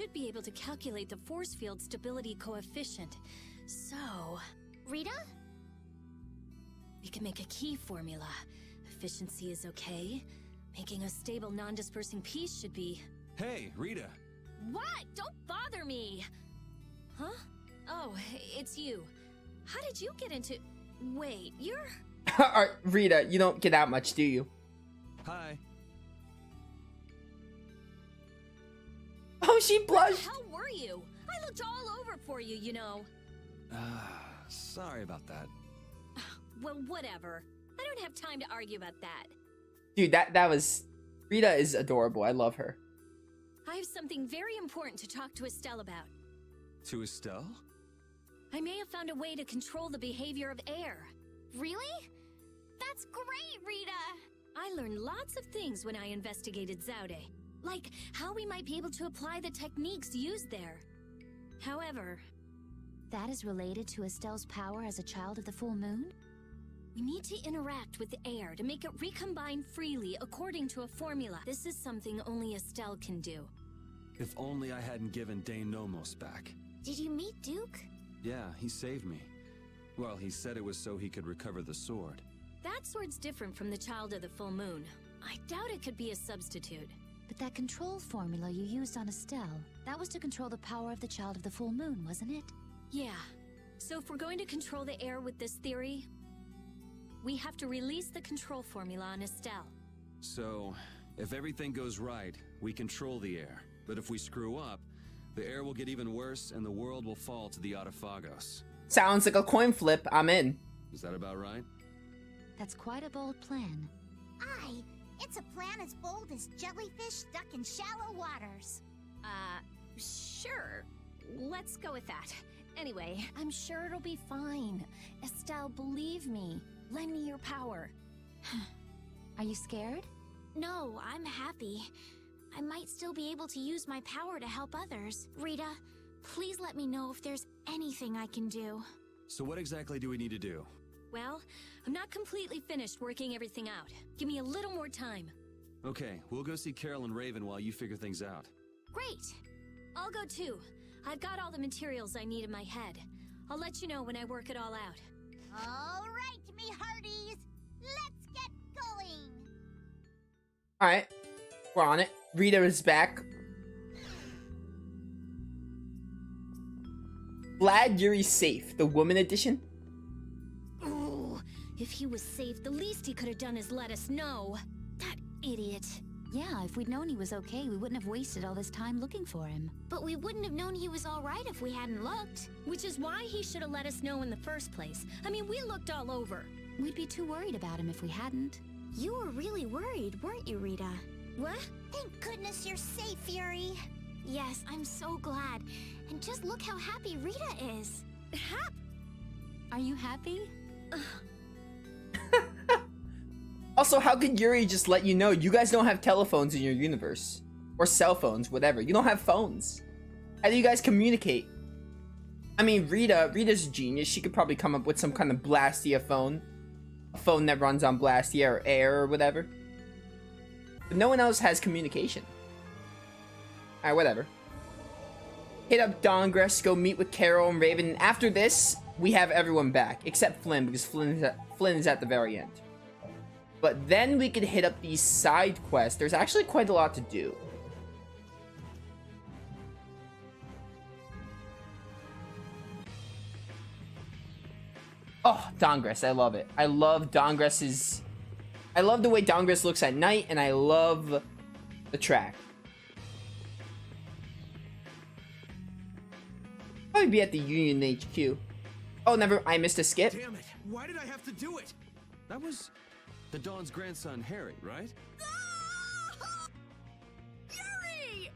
should be able to calculate the force field stability coefficient. So... Rita? We can make a key formula. Efficiency is okay. Making a stable, non-dispersing piece should be... Hey, Rita. What? Don't bother me! Huh? Oh, it's you. How did you get into... Wait, you're... Rita, you don't get out much, do you? Hi. Oh, she blushed! How were you? I looked all over for you, you know. Sorry about that. Well, whatever. I don't have time to argue about that. Dude, that was... Rita is adorable. I love her. I have something very important to talk to Estelle about. To Estelle? I may have found a way to control the behavior of air. Really? That's great, Rita! I learned lots of things when I investigated Zaude. Like how we might be able to apply the techniques used there. However... That is related to Estelle's power as a child of the full moon? We need to interact with the air to make it recombine freely according to a formula. This is something only Estelle can do. If only I hadn't given Dane Nomos back. Did you meet Duke? Yeah, he saved me. Well, he said it was so he could recover the sword. That sword's different from the Child of the Full Moon. I doubt it could be a substitute. But that control formula you used on Estelle, that was to control the power of the Child of the Full Moon, wasn't it? Yeah. So if we're going to control the air with this theory, we have to release the control formula on Estelle. So, if everything goes right, we control the air. But if we screw up, the air will get even worse and the world will fall to the Autophagos. Sounds like a coin flip. I'm in. Is that about right? That's quite a bold plan. Aye, it's a plan as bold as jellyfish stuck in shallow waters. Sure. Let's go with that. Anyway, I'm sure it'll be fine. Estelle, believe me. Lend me your power. Are you scared? No, I'm happy. I might still be able to use my power to help others. Rita, please let me know if there's anything I can do. So what exactly do we need to do? Well, I'm not completely finished working everything out. Give me a little more time. Okay, we'll go see Carol and Raven while you figure things out. Great! I'll go too. I've got all the materials I need in my head. I'll let you know when I work it all out. All right, me hearties. Let's get going. Alright. We're on it. Rita is back. Glad Yuri's safe. The woman edition? Ooh, if he was safe, the least he could have done is let us know. That idiot. Yeah, if we'd known he was okay, we wouldn't have wasted all this time looking for him. But we wouldn't have known he was all right if we hadn't looked. Which is why he should have let us know in the first place. I mean, we looked all over. We'd be too worried about him if we hadn't. You were really worried, weren't you, Rita? What? Thank goodness you're safe, Yuri. Yes, I'm so glad. And just look how happy Rita is. Are you happy? Also, how could Yuri just let you know? You guys don't have telephones in your universe. Or cell phones, whatever. You don't have phones. How do you guys communicate? I mean, Rita's a genius. She could probably come up with some kind of Blastia phone. A phone that runs on Blastia or air or whatever. But no one else has communication. Alright, whatever. Hit up Dongress, go meet with Carol and Raven. And after this, we have everyone back. Except Flynn, because Flynn is at the very end. But then we could hit up these side quests. There's actually quite a lot to do. Oh, Dongress, I love it. I love Dongress's... I love the way Dongress looks at night, and I love the track. Probably be at the Union HQ. Oh, never, I missed a skip. Damn it! Why did I have to do it? That was the Dawn's grandson, Harry, right? Yuri!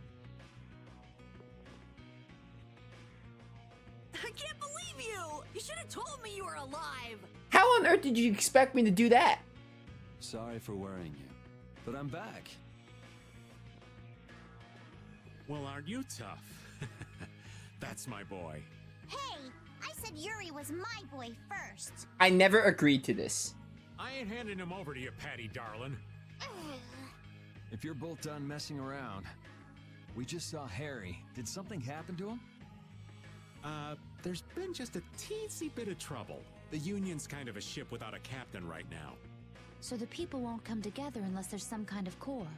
I can't believe you! You should have told me you were alive! How on earth did you expect me to do that? Sorry for worrying you, but I'm back. Well, aren't you tough? That's my boy. Hey, I said Yuri was my boy first. I never agreed to this. I ain't handing him over to you, Patty darling. If you're both done messing around, We just saw Harry. Did something happen to him? There's been just a teensy bit of trouble. The Union's kind of a ship without a captain right now. So the people won't come together unless there's some kind of core.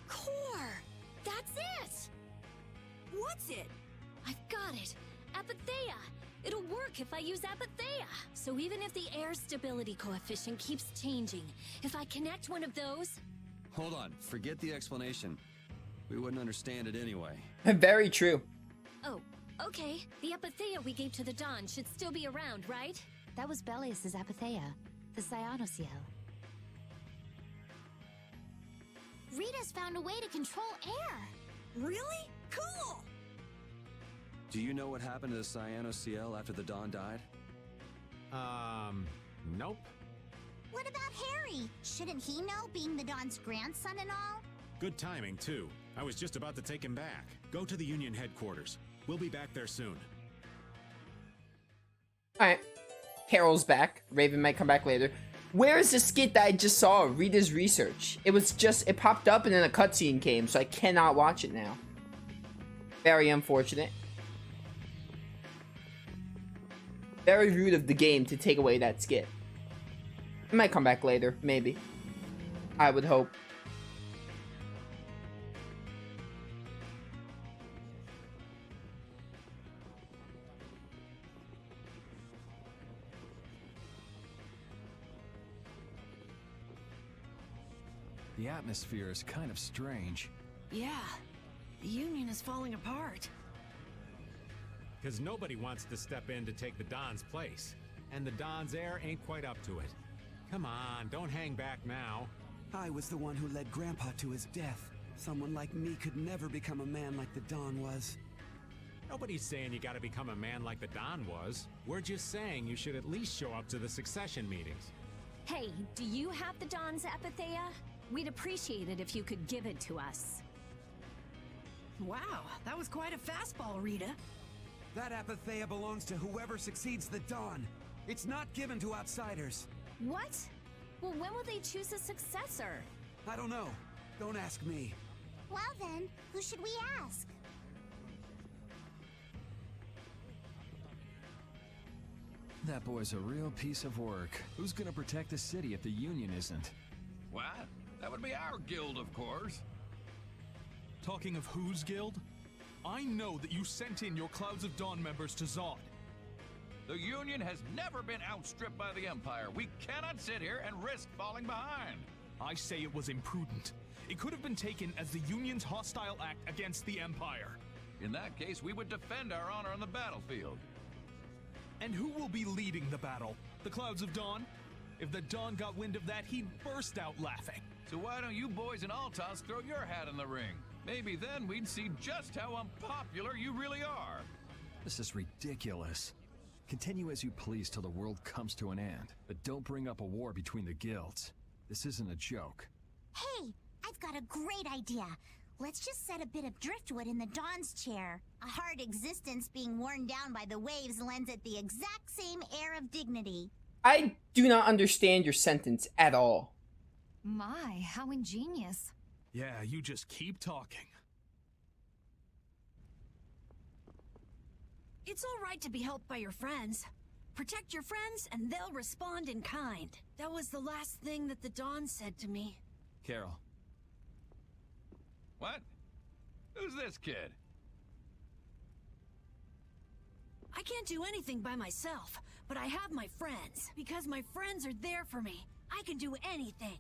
Core! That's it! What's it? I've got it. Apatheia! It'll work if I use Apatheia. So even if the air stability coefficient keeps changing, if I connect one of those... Hold on, forget the explanation. We wouldn't understand it anyway. Very true. Oh, okay. The Apatheia we gave to the Dawn should still be around, right? That was Belius's Apatheia, the Cyanosael. Rita's found a way to control air. Really? Cool! Do you know what happened to the Cyanosael after the Dawn died? Nope. What about Harry? Shouldn't he know, being the Dawn's grandson and all? Good timing, too. I was just about to take him back. Go to the Union headquarters. We'll be back there soon. Alright. Carol's back. Raven might come back later. Where is the skit that I just saw? Rita's research. It popped up and then a cutscene came, so I cannot watch it now. Very unfortunate. Very rude of the game to take away that skit. It might come back later, maybe. I would hope. The atmosphere is kind of strange. Yeah, the Union is falling apart. Because nobody wants to step in to take the Don's place. And the Don's heir ain't quite up to it. Come on, don't hang back now. I was the one who led Grandpa to his death. Someone like me could never become a man like the Don was. Nobody's saying you gotta become a man like the Don was. We're just saying you should at least show up to the succession meetings. Hey, do you have the Dawn's Apatheia? We'd appreciate it if you could give it to us. Wow, that was quite a fastball, Rita. That Apatheia belongs to whoever succeeds the Don. It's not given to outsiders. What? Well, when will they choose a successor? I don't know. Don't ask me. Well then, who should we ask? That boy's a real piece of work. Who's gonna protect the city if the Union isn't? What? That would be our guild, of course. Talking of whose guild? I know that you sent in your Clouds of Dawn members to Zod. The Union has never been outstripped by the Empire. We cannot sit here and risk falling behind. I say it was imprudent. It could have been taken as the Union's hostile act against the Empire. In that case, we would defend our honor on the battlefield. And who will be leading the battle? The Clouds of Dawn? If the Dawn got wind of that, he'd burst out laughing. So why don't you boys in Altos throw your hat in the ring? Maybe then we'd see just how unpopular you really are. This is ridiculous. Continue as you please till the world comes to an end, but don't bring up a war between the guilds. This isn't a joke. Hey, I've got a great idea. Let's just set a bit of driftwood in the Dawn's chair. A hard existence being worn down by the waves lends it the exact same air of dignity. I do not understand your sentence at all. My, how ingenious. Yeah, you just keep talking. It's all right to be helped by your friends. Protect your friends and they'll respond in kind. That was the last thing that the Dawn said to me. Carol. What? Who's this kid? I can't do anything by myself, but I have my friends. Because my friends are there for me, I can do anything.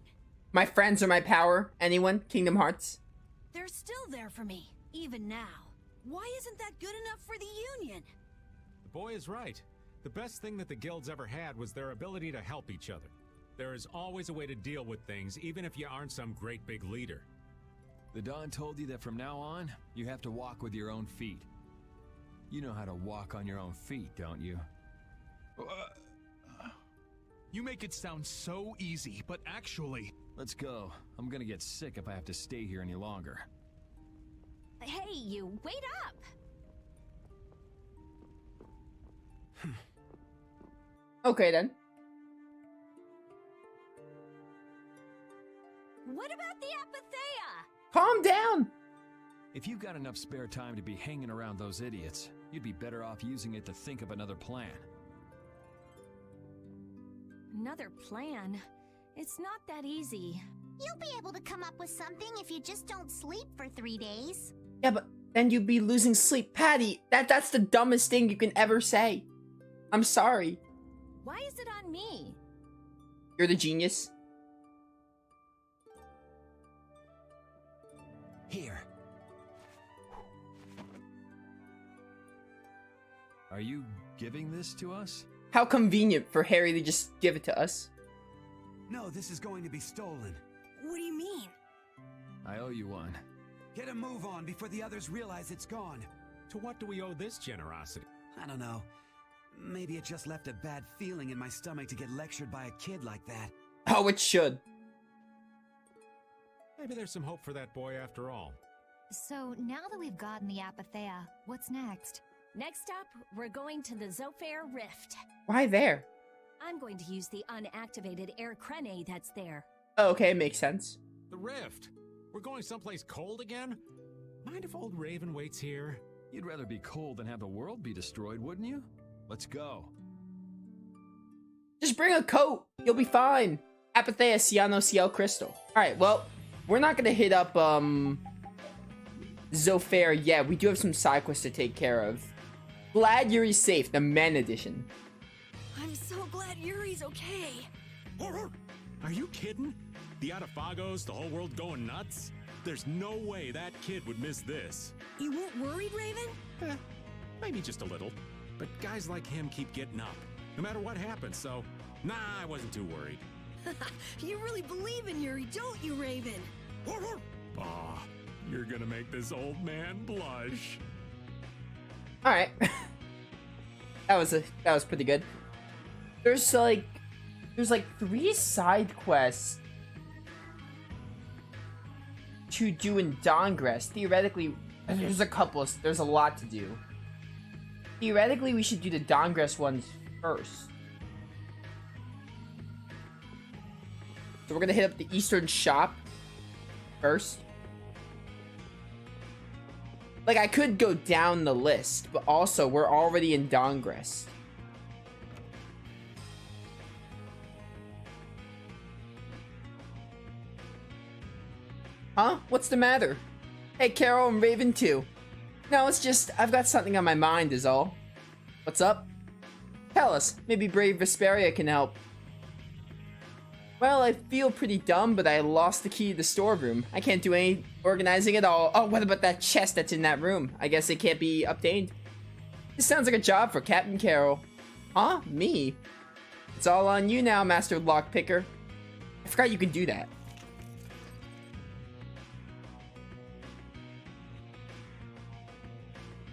My friends are my power. Anyone? Kingdom Hearts? They're still there for me, even now. Why isn't that good enough for the Union? The boy is right. The best thing that the guilds ever had was their ability to help each other. There is always a way to deal with things, even if you aren't some great big leader. The Dawn told you that from now on, you have to walk with your own feet. You know how to walk on your own feet, don't you? You make it sound so easy, but actually... Let's go. I'm gonna get sick if I have to stay here any longer. Hey, you, wait up! Okay, then. What about the Apatheia? Calm down. If you've got enough spare time to be hanging around those idiots, you'd be better off using it to think of another plan. Another plan? It's not that easy. You'll be able to come up with something if you just don't sleep for 3 days. Yeah, but then you'd be losing sleep. Patty, that's the dumbest thing you can ever say. I'm sorry. Why is it on me? You're the genius. Here. Are you giving this to us? How convenient for Harry to just give it to us. No, this is going to be stolen. What do you mean? I owe you one. Get a move on before the others realize it's gone. To what do we owe this generosity? I don't know. Maybe it just left a bad feeling in my stomach to get lectured by a kid like that. Oh, it should. Maybe there's some hope for that boy after all. So now that we've gotten the Apatheia, what's next? Next up, we're going to the Zofair Rift. Why there? I'm going to use the unactivated air crene that's there. Oh, okay, makes sense. The Rift? We're going someplace cold again? Mind if old Raven waits here? You'd rather be cold than have the world be destroyed, wouldn't you? Let's go. Just bring a coat. You'll be fine. Apatheia Cyano Ciel Crystal. Alright, well, we're not gonna hit up, Zofair yet. We do have some side quests to take care of. Glad Yuri's safe, the men edition. I'm so glad Yuri's okay. Are you kidding? The Atafagos, the whole world going nuts? There's no way that kid would miss this. You weren't worried, Raven? Maybe just a little. But guys like him keep getting up, no matter what happens, so nah, I wasn't too worried. You really believe in Yuri, don't you, Raven? Aw, you're gonna make this old man blush. Alright. that was pretty good. There's like 3 side quests to do in Dawngrest. Theoretically, there's a lot to do. Theoretically, we should do the Dawngrest ones first. So we're gonna hit up the Eastern Shop first. Like, I could go down the list, but also, we're already in Dawngrest. Huh? What's the matter? Hey, Carol and Raven too. No, it's just, I've got something on my mind is all. What's up? Tell us, maybe brave Vesperia can help. Well, I feel pretty dumb, but I lost the key to the storeroom. I can't do any organizing at all. Oh, what about that chest that's in that room? I guess it can't be obtained. This sounds like a job for Captain Carol. Huh? Me? It's all on you now, Master Lockpicker. I forgot you could do that.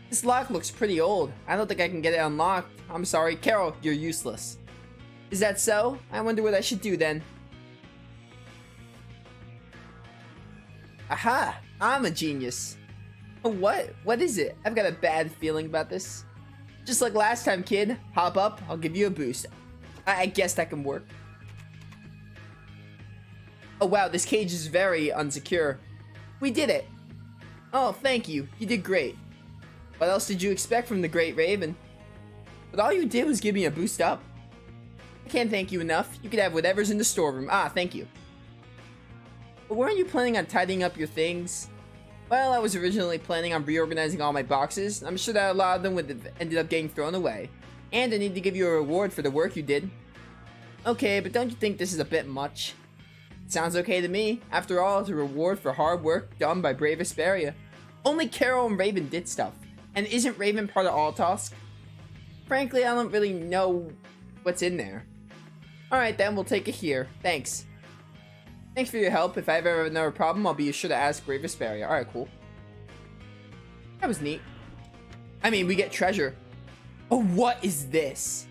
This lock looks pretty old. I don't think I can get it unlocked. I'm sorry, Carol, you're useless. Is that so? I wonder what I should do then. Aha! I'm a genius. What? What is it? I've got a bad feeling about this. Just like last time, kid. Hop up, I'll give you a boost. I guess that can work. Oh wow, this cage is very unsecure. We did it! Oh, thank you. You did great. What else did you expect from the Great Raven? But all you did was give me a boost up. I can't thank you enough. You could have whatever's in the storeroom. Ah, thank you. But weren't you planning on tidying up your things? Well, I was originally planning on reorganizing all my boxes. I'm sure that a lot of them would have ended up getting thrown away. And I need to give you a reward for the work you did. Okay, but don't you think this is a bit much? Sounds okay to me. After all, it's a reward for hard work done by brave Vesperia. Only Carol and Raven did stuff. And isn't Raven part of Altosk? Frankly, I don't really know what's in there. Alright then, we'll take it here. Thanks. Thanks for your help. If I ever have another problem, I'll be sure to ask brave Vesperia. Alright, cool. That was neat. I mean, we get treasure. Oh, what is this?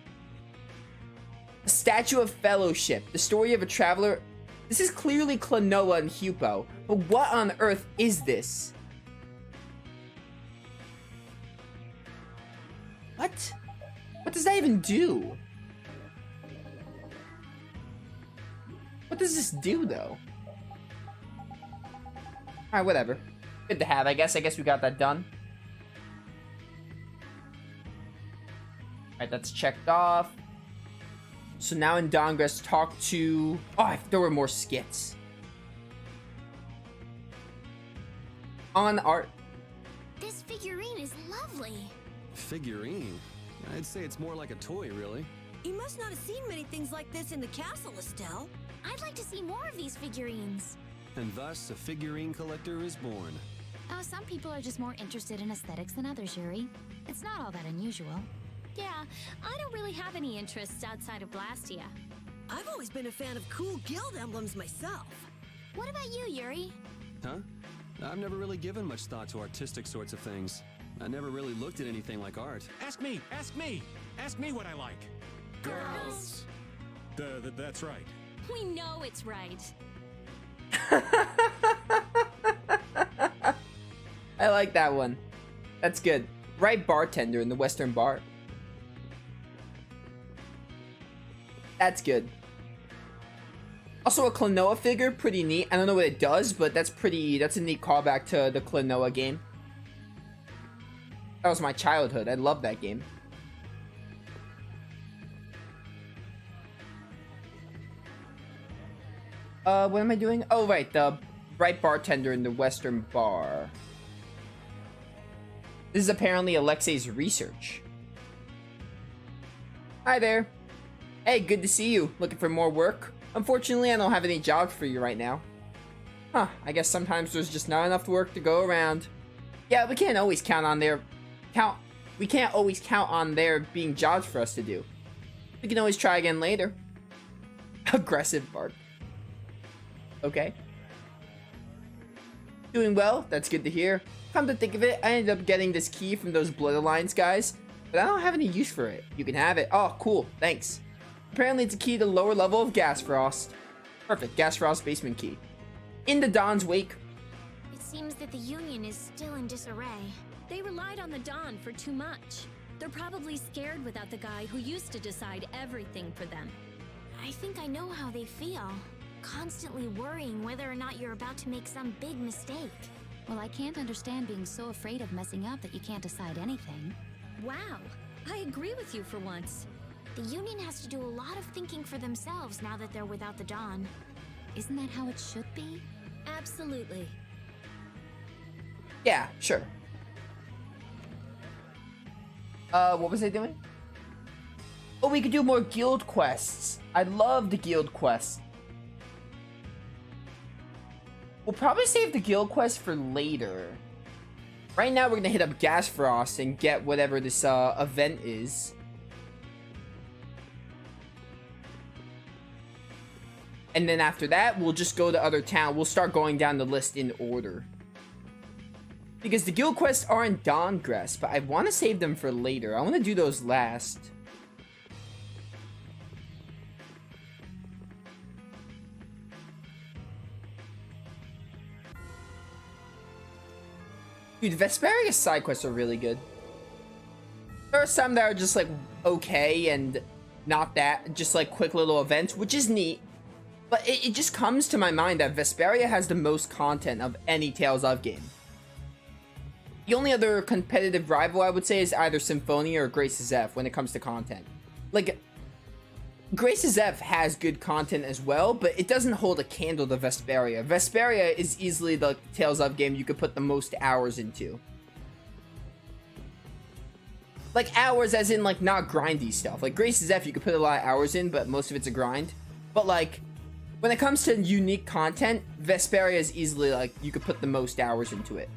A statue of fellowship. The story of a traveler. This is clearly Klonoa and Hupo. But what on earth is this? What? What does that even do? What does this do, though? Alright, whatever. Good to have, I guess. I guess we got that done. Alright, that's checked off. So now in Dongress, talk to... Oh, there were more skits. On art. This figurine is lovely. Figurine? I'd say it's more like a toy, really. You must not have seen many things like this in the castle, Estelle. I'd like to see more of these figurines. And thus, a figurine collector is born. Some people are just more interested in aesthetics than others, Yuri. It's not all that unusual. Yeah, I don't really have any interests outside of Blastia. I've always been a fan of cool guild emblems myself. What about you, Yuri? Huh? I've never really given much thought to artistic sorts of things. I never really looked at anything like art. Ask me! Ask me! Ask me what I like. Girls. That's right. We know it's right. I like that one. That's good. Right bartender in the Western bar. That's good. Also a Klonoa figure, pretty neat. I don't know what it does, but that's a neat callback to the Klonoa game. That was my childhood. I love that game. What am I doing? Oh, right, the right bartender in the Western bar. This is apparently Alexei's research. Hi there. Hey, good to see you. Looking for more work? Unfortunately, I don't have any jobs for you right now. Huh, I guess sometimes there's just not enough work to go around. Yeah, we can't always count on there being jobs for us to do. We can always try again later. Aggressive bark. Okay. Doing well, that's good to hear. Come to think of it, I ended up getting this key from those Blood Alliance guys, but I don't have any use for it. You can have it. Oh, cool, thanks. Apparently it's a key to the lower level of Gas Frost. Perfect, Gas Frost basement key. In the Dawn's wake. It seems that the Union is still in disarray. They relied on the Dawn for too much. They're probably scared without the guy who used to decide everything for them. I think I know how they feel. Constantly worrying whether or not you're about to make some big mistake. Well, I can't understand being so afraid of messing up that you can't decide anything. Wow, I agree with you for once. The Union has to do a lot of thinking for themselves now that they're without the Dawn. Isn't that how it should be? Absolutely. Yeah, sure. What was I doing? Oh, we could do more guild quests. I love the guild quests. We'll probably save the guild quest for later. Right now, we're gonna hit up Gas Frost and get whatever this event is. And then after that, we'll just go to other town. We'll start going down the list in order. Because the guild quests are in Dongress, but I want to save them for later. I want to do those last. Dude, Vesperia's side quests are really good. There are some that are just like okay and not that, just like quick little events, which is neat. But it just comes to my mind that Vesperia has the most content of any Tales of game. The only other competitive rival I would say is either Symphonia or Grace's F when it comes to content. Like, Grace's F has good content as well, but it doesn't hold a candle to Vesperia. Vesperia is easily the Tales of game you could put the most hours into. Like, hours as in, like, not grindy stuff. Like, Grace's F you could put a lot of hours in, but most of it's a grind. But, like, when it comes to unique content, Vesperia is easily, like, you could put the most hours into it.